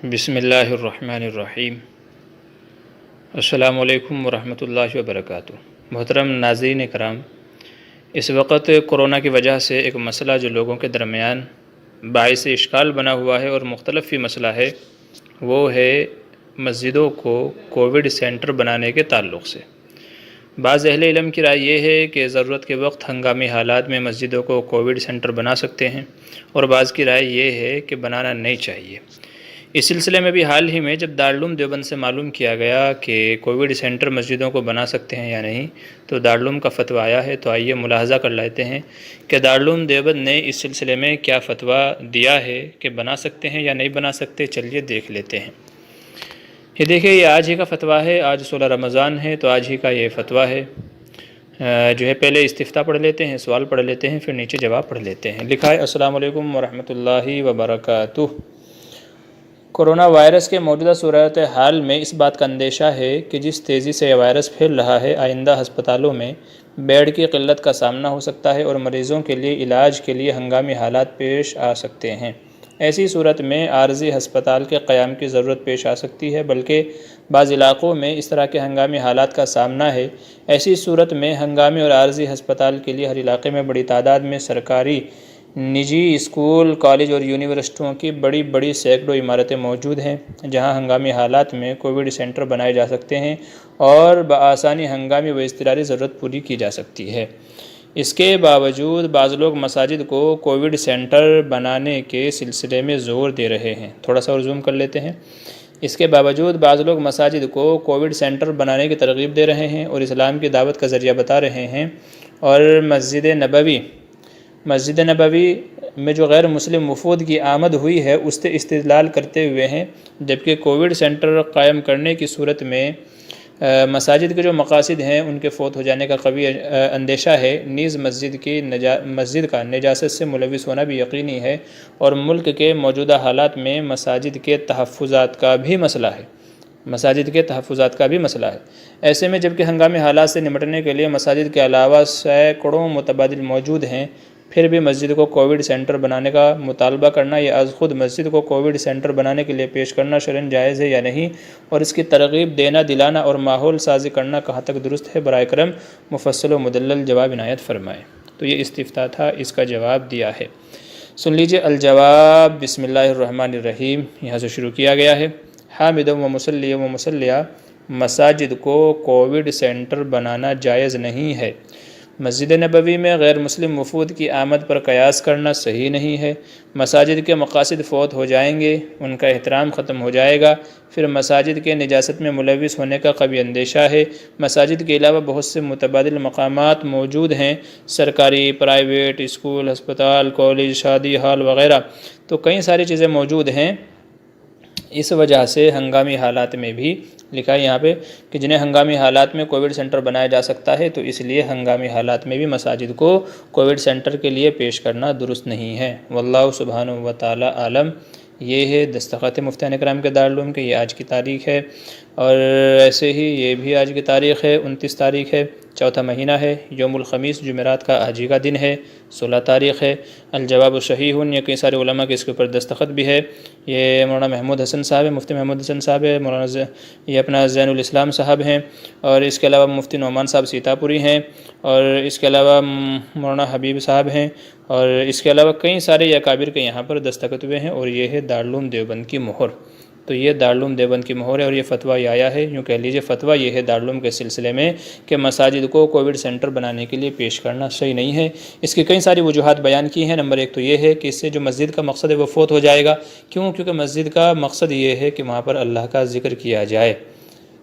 بسم اللہ الرحمن الرحیم۔ السلام علیکم ورحمۃ اللہ وبرکاتہ۔ محترم ناظرین کرام، اس وقت کورونا کی وجہ سے ایک مسئلہ جو لوگوں کے درمیان باعث اشکال بنا ہوا ہے اور مختلف مسئلہ ہے، وہ ہے مسجدوں کو کووڈ سینٹر بنانے کے تعلق سے۔ بعض اہل علم کی رائے یہ ہے کہ ضرورت کے وقت ہنگامی حالات میں مسجدوں کو کووڈ سینٹر بنا سکتے ہیں، اور بعض کی رائے یہ ہے کہ بنانا نہیں چاہیے۔ اس سلسلے میں بھی حال ہی میں جب دارالعلوم دیوبند سے معلوم کیا گیا کہ کووڈ سینٹر مسجدوں کو بنا سکتے ہیں یا نہیں، تو دارالعلوم کا فتویٰ آیا ہے۔ تو آئیے ملاحظہ کر لیتے ہیں کہ دارالعلوم دیوبند نے اس سلسلے میں کیا فتویٰ دیا ہے کہ بنا سکتے ہیں یا نہیں بنا سکتے۔ چلیے دیکھ لیتے ہیں۔ یہ دیکھیں، یہ آج ہی کا فتویٰ ہے، آج 16 رمضان ہے، تو آج ہی کا یہ فتویٰ ہے۔ جو ہے پہلے استفتاء پڑھ لیتے ہیں، سوال پڑھ لیتے ہیں، پھر نیچے جواب پڑھ لیتے ہیں۔ لکھا ہے: السلام علیکم ورحمۃ اللہ وبرکاتہ۔ کورونا وائرس کے موجودہ صورتحال میں اس بات کا اندیشہ ہے کہ جس تیزی سے یہ وائرس پھیل رہا ہے، آئندہ ہسپتالوں میں بیڈ کی قلت کا سامنا ہو سکتا ہے اور مریضوں کے لیے علاج کے لیے ہنگامی حالات پیش آ سکتے ہیں۔ ایسی صورت میں عارضی ہسپتال کے قیام کی ضرورت پیش آ سکتی ہے، بلکہ بعض علاقوں میں اس طرح کے ہنگامی حالات کا سامنا ہے۔ ایسی صورت میں ہنگامی اور عارضی ہسپتال کے لیے ہر علاقے میں بڑی تعداد میں سرکاری، نجی اسکول، کالج اور یونیورسٹیوں کی بڑی سینکڑوں عمارتیں موجود ہیں، جہاں ہنگامی حالات میں کووڈ سینٹر بنائے جا سکتے ہیں اور بآسانی ہنگامی و اضطراری ضرورت پوری کی جا سکتی ہے۔ اس کے باوجود بعض لوگ مساجد کو کووڈ سینٹر بنانے کے سلسلے میں زور دے رہے ہیں۔ تھوڑا سا اور زوم کر لیتے ہیں۔ اس کے باوجود بعض لوگ مساجد کو کووڈ سینٹر بنانے کی ترغیب دے رہے ہیں اور اسلام کی دعوت کا ذریعہ بتا رہے ہیں، اور مسجد نبوی میں جو غیر مسلم وفود کی آمد ہوئی ہے اس سے استدلال کرتے ہوئے ہیں، جبکہ کووڈ سینٹر قائم کرنے کی صورت میں مساجد کے جو مقاصد ہیں ان کے فوت ہو جانے کا قوی اندیشہ ہے، نیز مسجد کا نجاست سے ملوث ہونا بھی یقینی ہے، اور ملک کے موجودہ حالات میں مساجد کے تحفظات کا بھی مسئلہ ہے۔ ایسے میں جبکہ ہنگامی حالات سے نمٹنے کے لیے مساجد کے علاوہ سینکڑوں متبادل موجود ہیں، پھر بھی مسجد کو کووڈ سینٹر بنانے کا مطالبہ کرنا یا از خود مسجد کو کووڈ سینٹر بنانے کے لیے پیش کرنا شرعاً جائز ہے یا نہیں، اور اس کی ترغیب دینا، دلانا اور ماحول سازی کرنا کہاں تک درست ہے؟ برائے کرم مفصل و مدلل جواب عنایت فرمائیں۔ تو یہ استفتاء تھا، اس کا جواب دیا ہے۔ سن لیجئے الجواب۔ بسم اللہ الرحمن الرحیم، یہاں سے شروع کیا گیا ہے۔ حامد و مصلی و مصلیہ، مساجد کو کووڈ سینٹر بنانا جائز نہیں ہے۔ مسجد نبوی میں غیر مسلم وفود کی آمد پر قیاس کرنا صحیح نہیں ہے۔ مساجد کے مقاصد فوت ہو جائیں گے، ان کا احترام ختم ہو جائے گا، پھر مساجد کے نجاست میں ملوث ہونے کا قوی اندیشہ ہے۔ مساجد کے علاوہ بہت سے متبادل مقامات موجود ہیں، سرکاری، پرائیویٹ، اسکول، ہسپتال، کالج، شادی ہال وغیرہ، تو کئی ساری چیزیں موجود ہیں۔ اس وجہ سے ہنگامی حالات میں بھی لکھا ہے یہاں پہ کہ جنہیں ہنگامی حالات میں کووڈ سینٹر بنایا جا سکتا ہے، تو اس لیے ہنگامی حالات میں بھی مساجد کو کووڈ سینٹر کے لیے پیش کرنا درست نہیں ہے۔ واللہ سبحانہ و تعالی عالم۔ یہ ہے دستخط مفتیان کرام کے دارالعلوم کے، یہ آج کی تاریخ ہے، اور ایسے ہی یہ بھی آج کی تاریخ ہے، 29 تاریخ ہے، چوتھا مہینہ ہے، یوم الخمیس جمعرات کا آج ہی کا دن ہے، 16 تاریخ ہے۔ الجواب صحیح، یہ کئی سارے علماء کے اس کے اوپر دستخط بھی ہے۔ یہ مولانا محمود حسن صاحب ہے، مفتی محمود حسن صاحب ہے، یہ اپنا زین الاسلام صاحب ہیں، اور اس کے علاوہ مفتی نعمان صاحب سیتاپوری ہیں، اور اس کے علاوہ مولانا حبیب صاحب ہیں، اور اس کے علاوہ کئی سارے اکابر کے یہاں پر دستخط ہوئے ہیں، اور یہ ہے دارالعلوم دیوبند کی مہر۔ تو یہ دارالعلوم دیوبند کی مہر ہے، اور یہ فتویٰ یہ آیا ہے، یوں کہہ لیجیے فتویٰ یہ ہے دارالعلوم کے سلسلے میں کہ مساجد کو کووڈ سینٹر بنانے کے لیے پیش کرنا صحیح نہیں ہے۔ اس کی کئی ساری وجوہات بیان کی ہیں۔ نمبر 1 تو یہ ہے کہ اس سے جو مسجد کا مقصد ہے وہ فوت ہو جائے گا۔ کیونکہ مسجد کا مقصد یہ ہے کہ وہاں پر اللہ کا ذکر کیا جائے۔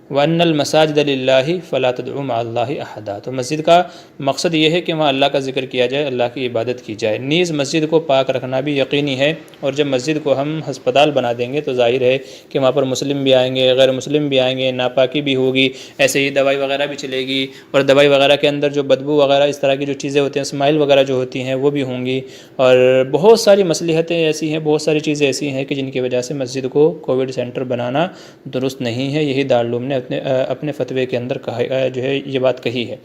وَأَنَّ الْمَسَاجِدَ لِلَّهِ فَلَا تَدْعُوا مَعَ اللَّهِ أَحَدًا، تو مسجد کا مقصد یہ ہے کہ وہاں اللہ کا ذکر کیا جائے، اللہ کی عبادت کی جائے۔ نیز مسجد کو پاک رکھنا بھی یقینی ہے، اور جب مسجد کو ہم ہسپتال بنا دیں گے تو ظاہر ہے کہ وہاں پر مسلم بھی آئیں گے، غیر مسلم بھی آئیں گے، ناپاکی بھی ہوگی، ایسے ہی دوائی وغیرہ بھی چلے گی، اور دوائی وغیرہ کے اندر جو بدبو وغیرہ اس طرح کی جو چیزیں ہوتی ہیں، اسمائل وغیرہ جو ہوتی ہیں وہ بھی ہوں گی، اور بہت ساری مصلحتیں ایسی ہیں، بہت ساری چیزیں ایسی ہیں کہ جن کی وجہ سے مسجد کو کووڈ سینٹر بنانا درست نہیں ہے۔ یہی دارالعلوم نے اپنے فتوے کے اندر جو ہے یہ بات کہی ہے۔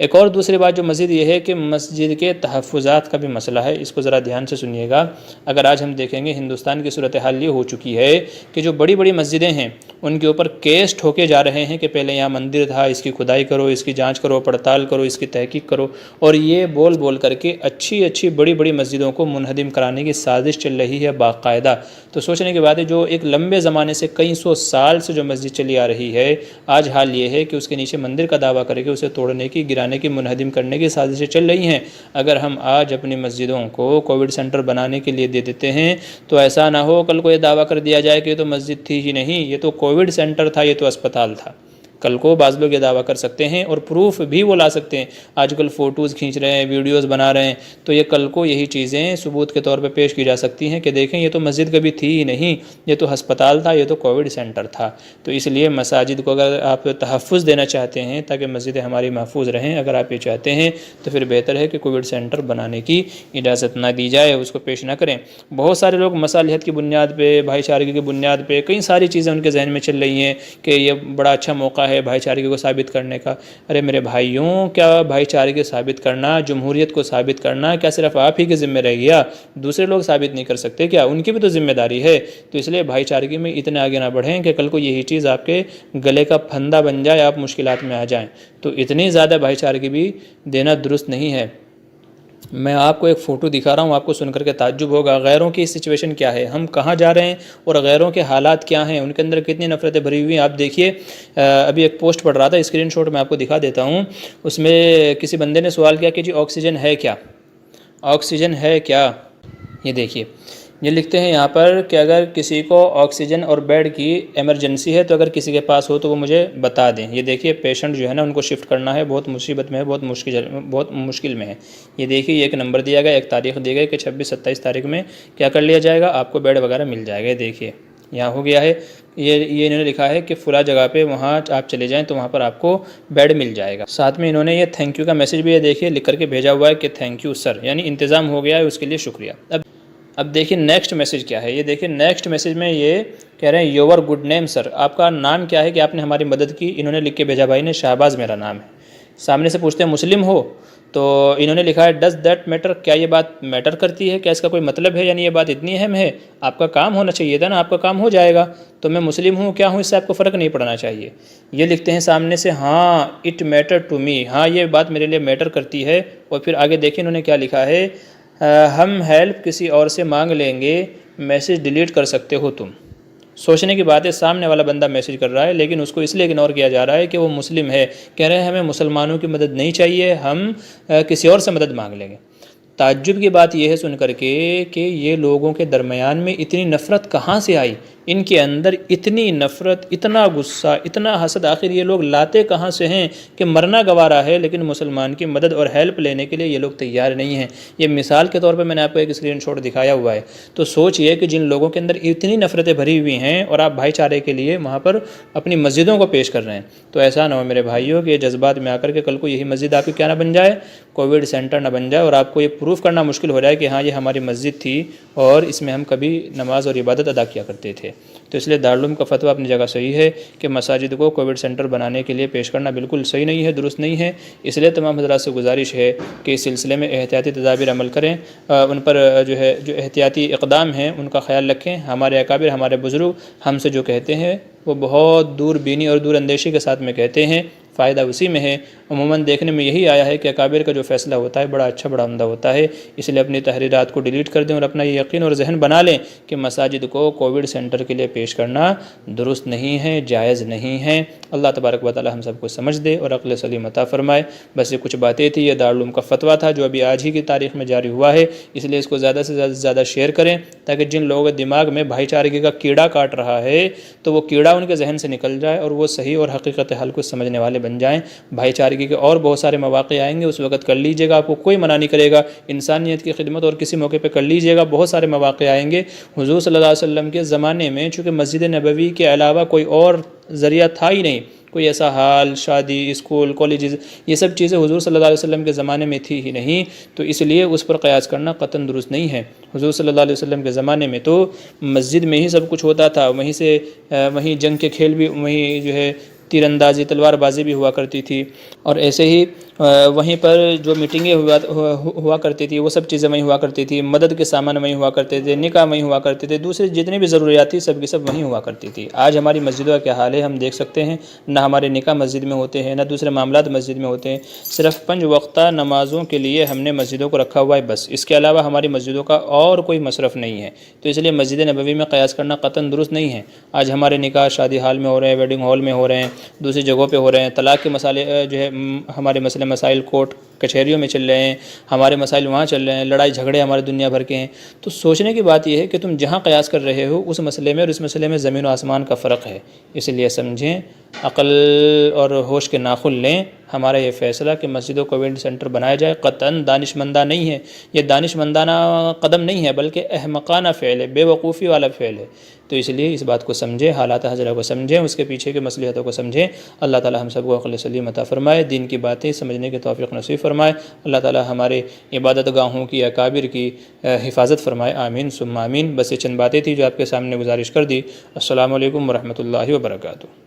ایک اور دوسری بات جو مزید یہ ہے کہ مسجد کے تحفظات کا بھی مسئلہ ہے، اس کو ذرا دھیان سے سنیے گا۔ اگر آج ہم دیکھیں گے ہندوستان کی صورتحال یہ ہو چکی ہے کہ جو بڑی بڑی مسجدیں ہیں ان کے اوپر کیس ٹھوکے جا رہے ہیں کہ پہلے یہاں مندر تھا، اس کی کھدائی کرو، اس کی جانچ کرو، پڑتال کرو، اس کی تحقیق کرو، اور یہ بول بول کر کے اچھی بڑی بڑی مسجدوں کو منہدم کرانے کی سازش چل رہی ہے باقاعدہ۔ تو سوچنے کی بات ہے، جو ایک لمبے زمانے سے کئی سو سال سے جو مسجد چلی آ رہی ہے، آج حال یہ ہے کہ اس کے نیچے مندر کا دعویٰ کرے کہ اسے توڑنے کی، گرانے کی، منہدم کرنے کی سازشیں چل رہی ہیں۔ اگر ہم آج اپنی مسجدوں کو کووڈ سینٹر بنانے کے لیے دے دیتے ہیں تو ایسا نہ ہو کل کو یہ دعویٰ کر دیا جائے کہ یہ تو مسجد تھی ہی نہیں، یہ تو کووڈ سینٹر تھا، یہ تو اسپتال تھا۔ کل کو بعض لوگ یہ دعویٰ کر سکتے ہیں اور پروف بھی وہ لا سکتے ہیں۔ آج کل فوٹوز کھینچ رہے ہیں، ویڈیوز بنا رہے ہیں، تو یہ کل کو یہی چیزیں ثبوت کے طور پہ پیش کی جا سکتی ہیں کہ دیکھیں یہ تو مسجد کبھی تھی ہی نہیں، یہ تو ہسپتال تھا، یہ تو کووڈ سینٹر تھا۔ تو اس لیے مساجد کو اگر آپ تحفظ دینا چاہتے ہیں تاکہ مسجدیں ہماری محفوظ رہیں، اگر آپ یہ چاہتے ہیں تو پھر بہتر ہے کہ کووڈ سینٹر بنانے کی اجازت نہ دی جائے، اس کو پیش نہ کریں۔ بہت سارے لوگ مصالحت کی بنیاد پہ، بھائی چارگی کی بنیاد پہ کئی ساری چیزیں ان کے ذہن میں چل رہی ہیں کہ یہ بڑا اچھا موقع ہے بھائی چارگی کو ثابت کرنے کا۔ ارے میرے بھائیوں، کیا بھائی چارگی ثابت کرنا، جمہوریت کو ثابت کرنا کیا صرف آپ ہی کے ذمہ رہ گیا؟ دوسرے لوگ ثابت نہیں کر سکتے کیا؟ ان کی بھی تو ذمہ داری ہے۔ تو اس لیے بھائی چارگی میں اتنے آگے نہ بڑھیں کہ کل کو یہی چیز آپ کے گلے کا پھندا بن جائے، آپ مشکلات میں آ جائیں۔ تو اتنی زیادہ بھائی چارگی بھی دینا درست نہیں ہے۔ میں آپ کو ایک فوٹو دکھا رہا ہوں، آپ کو سن کر کے تعجب ہوگا غیروں کی سچویشن کیا ہے، ہم کہاں جا رہے ہیں اور غیروں کے حالات کیا ہیں، ان کے اندر کتنی نفرتیں بھری ہوئی ہیں۔ آپ دیکھیے، ابھی ایک پوسٹ پڑھ رہا تھا، اسکرین شاٹ میں آپ کو دکھا دیتا ہوں۔ اس میں کسی بندے نے سوال کیا کہ جی آکسیجن ہے کیا، آکسیجن ہے کیا؟ یہ دیکھیے، یہ لکھتے ہیں یہاں پر کہ اگر کسی کو آکسیجن اور بیڈ کی ایمرجنسی ہے تو اگر کسی کے پاس ہو تو وہ مجھے بتا دیں۔ یہ دیکھیے پیشنٹ جو ہے نا ان کو شفٹ کرنا ہے، بہت مصیبت میں ہے، بہت مشکل میں ہے۔ یہ دیکھیے، یہ ایک نمبر دیا گیا، ایک تاریخ دی گئی کہ 26-27 تاریخ میں کیا کر لیا جائے گا، آپ کو بیڈ وغیرہ مل جائے گا۔ دیکھیے یہاں ہو گیا ہے، یہ انہوں نے لکھا ہے کہ فلاں جگہ پہ وہاں آپ چلے جائیں تو وہاں پر آپ کو بیڈ مل جائے گا۔ ساتھ میں انہوں نے یہ تھینک یو کا میسج بھی یہ دیکھیے لکھ کر کے بھیجا ہوا ہے کہ تھینک یو سر، یعنی انتظام ہو گیا ہے، اس کے لیے شکریہ۔ اب دیکھیں نیکسٹ میسج کیا ہے، یہ دیکھیں نیکسٹ میسج میں یہ کہہ رہے ہیں یور گڈ نیم سر، آپ کا نام کیا ہے کہ آپ نے ہماری مدد کی؟ انہوں نے لکھ کے بھیجا بھائی نے شہباز میرا نام ہے۔ سامنے سے پوچھتے ہیں مسلم ہو؟ تو انہوں نے لکھا ہے ڈز دیٹ میٹر، کیا یہ بات میٹر کرتی ہے، کیا اس کا کوئی مطلب ہے، یعنی یہ بات اتنی اہم ہے؟ آپ کا کام ہونا چاہیے تھا نا، آپ کا کام ہو جائے گا، تو میں مسلم ہوں کیا ہوں اس سے آپ کو فرق نہیں پڑنا چاہیے۔ یہ لکھتے ہیں سامنے سے ہاں اٹ میٹر ٹو می، ہاں یہ بات میرے لیے میٹر کرتی ہے۔ اور پھر آگے دیکھیں انہوں نے کیا لکھا ہے، ہم ہیلپ کسی اور سے مانگ لیں گے، میسج ڈیلیٹ کر سکتے ہو تم۔ سوچنے کی بات ہے، سامنے والا بندہ میسج کر رہا ہے لیکن اس کو اس لیے اگنور کیا جا رہا ہے کہ وہ مسلم ہے، کہہ رہے ہیں ہمیں مسلمانوں کی مدد نہیں چاہیے، ہم کسی اور سے مدد مانگ لیں گے۔ تعجب کی بات یہ ہے سن کر کے کہ یہ لوگوں کے درمیان میں اتنی نفرت کہاں سے آئی، ان کے اندر اتنی نفرت، اتنا غصہ، اتنا حسد، آخر یہ لوگ لاتے کہاں سے ہیں کہ مرنا گوارا ہے لیکن مسلمان کی مدد اور ہیلپ لینے کے لیے یہ لوگ تیار نہیں ہیں۔ یہ مثال کے طور پہ میں نے آپ کو ایک اسکرین شاٹ دکھایا ہوا ہے۔ تو سوچئے کہ جن لوگوں کے اندر اتنی نفرتیں بھری ہوئی ہیں اور آپ بھائی چارے کے لیے وہاں پر اپنی مسجدوں کو پیش کر رہے ہیں، تو ایسا نہ ہو میرے بھائیوں کہ یہ جذبات میں آ کر کے کل کو یہی مسجد آپ کی کیا نہ بن جائے، کووڈ سینٹر نہ بن جائے، اور آپ کو یہ پروف کرنا مشکل ہو جائے کہ ہاں یہ ہماری مسجد تھی اور اس میں ہم کبھی نماز اور عبادت ادا کیا کرتے تھے۔ تو اس لیے دارالعلوم کا فتویٰ اپنی جگہ صحیح ہے کہ مساجد کو کووڈ سینٹر بنانے کے لیے پیش کرنا بالکل صحیح نہیں ہے، درست نہیں ہے۔ اس لیے تمام حضرات سے گزارش ہے کہ اس سلسلے میں احتیاطی تدابیر عمل کریں، ان پر جو احتیاطی اقدام ہیں ان کا خیال رکھیں۔ ہمارے اکابر، ہمارے بزرگ ہم سے جو کہتے ہیں وہ بہت دور بینی اور دور اندیشی کے ساتھ میں کہتے ہیں، فائدہ اسی میں ہے۔ عموماً دیکھنے میں یہی آیا ہے کہ اکابر کا جو فیصلہ ہوتا ہے بڑا اچھا، بڑا عمدہ ہوتا ہے۔ اس لیے اپنی تحریرات کو ڈیلیٹ کر دیں اور اپنا یہ یقین اور ذہن بنا لیں کہ مساجد کو کووڈ سینٹر کے لیے پیش کرنا درست نہیں ہے، جائز نہیں ہے۔ اللہ تبارک و تعالی ہم سب کو سمجھ دے اور عقل سلیم عطا فرمائے۔ بس یہ کچھ باتیں تھی، یہ دارالعلوم کا فتویٰ تھا جو ابھی آج ہی کی تاریخ میں جاری ہوا ہے، اس لیے اس کو زیادہ سے زیادہ شیئر کریں تاکہ جن لوگوں کے دماغ میں بھائی چارگی کا کیڑا کاٹ رہا ہے تو وہ کیڑا ان کے ذہن سے نکل جائے اور وہ صحیح اور حقیقت حل کو سمجھنے والے بن جائیں۔ بھائی چارگی کے اور بہت سارے مواقع آئیں گے، اس وقت کر لیجیے گا، آپ کو کوئی منع نہیں کرے گا۔ انسانیت کی خدمت اور کسی موقع پہ کر لیجیے گا، بہت سارے مواقع آئیں گے۔ حضور صلی اللہ علیہ وسلم کے زمانے میں چونکہ مسجد نبوی کے علاوہ کوئی اور ذریعہ تھا ہی نہیں، کوئی ایسا حال، شادی، اسکول، کالجز، یہ سب چیزیں حضور صلی اللہ علیہ وسلم کے زمانے میں تھی ہی نہیں، تو اس لیے اس پر قیاس کرنا قطعاً درست نہیں ہے۔ حضور صلی اللہ علیہ وسلم کے زمانے میں تو مسجد میں ہی سب کچھ ہوتا تھا، وہیں جنگ کے کھیل بھی، وہیں تیر اندازی، تلوار بازی بھی ہوا کرتی تھی، اور ایسے ہی وہیں پر جو میٹنگیں ہوا کرتی تھی وہ سب چیزیں وہیں ہوا کرتی تھی، مدد کے سامان وہیں ہوا کرتے تھے، نکاح وہیں ہوا کرتے تھے، دوسری جتنی بھی ضروریات تھی سب کی سب وہیں ہوا کرتی تھی۔ آج ہماری مسجدوں کا کیا حال ہے ہم دیکھ سکتے ہیں، نہ ہمارے نکاح مسجد میں ہوتے ہیں، نہ دوسرے معاملات مسجد میں ہوتے ہیں، صرف 5 وقتہ نمازوں کے لیے ہم نے مسجدوں کو رکھا ہوا ہے بس، اس کے علاوہ ہماری مسجدوں کا اور کوئی مصرف نہیں ہے۔ تو اس لیے مسجد نبوی میں قیاس کرنا قطعاً درست نہیں ہے۔ آج ہمارے نکاح شادی ہال میں ہو رہے ہیں، ویڈنگ ہال میں ہو رہے ہیں، دوسری جگہوں پہ ہو رہے ہیں، طلاق کے مسائل جو ہے ہمارے مسائل کورٹ کچہریوں میں چل رہے ہیں، ہمارے مسائل وہاں چل رہے ہیں، لڑائی جھگڑے ہمارے دنیا بھر کے ہیں۔ تو سوچنے کی بات یہ ہے کہ تم جہاں قیاس کر رہے ہو اس مسئلے میں اور اس مسئلے میں زمین و آسمان کا فرق ہے، اس لیے سمجھیں، عقل اور ہوش کے ناخن لیں۔ ہمارا یہ فیصلہ کہ مسجدوں کو کووڈ سینٹر بنایا جائے قطعاً دانشمندانہ نہیں ہے، یہ دانشمندانہ قدم نہیں ہے بلکہ احمقانہ فعل ہے، بے وقوفی والا فعل ہے۔ تو اس لیے اس بات کو سمجھیں، حالات حاضرہ کو سمجھیں، اس کے پیچھے کے مصلحتوں کو سمجھیں۔ اللہ تعالی ہم سب کو عقل سلیم عطا فرمائے، دین کی باتیں سمجھنے کی توفیق نصیب فرمائے۔ اللہ تعالی ہمارے عبادت گاہوں کی اکابر کی حفاظت فرمائے، آمین ثم آمین۔ بس یہ چند باتیں تھیں جو آپ کے سامنے گزارش کر دی۔ السلام علیکم ورحمۃ اللہ وبرکاتہ۔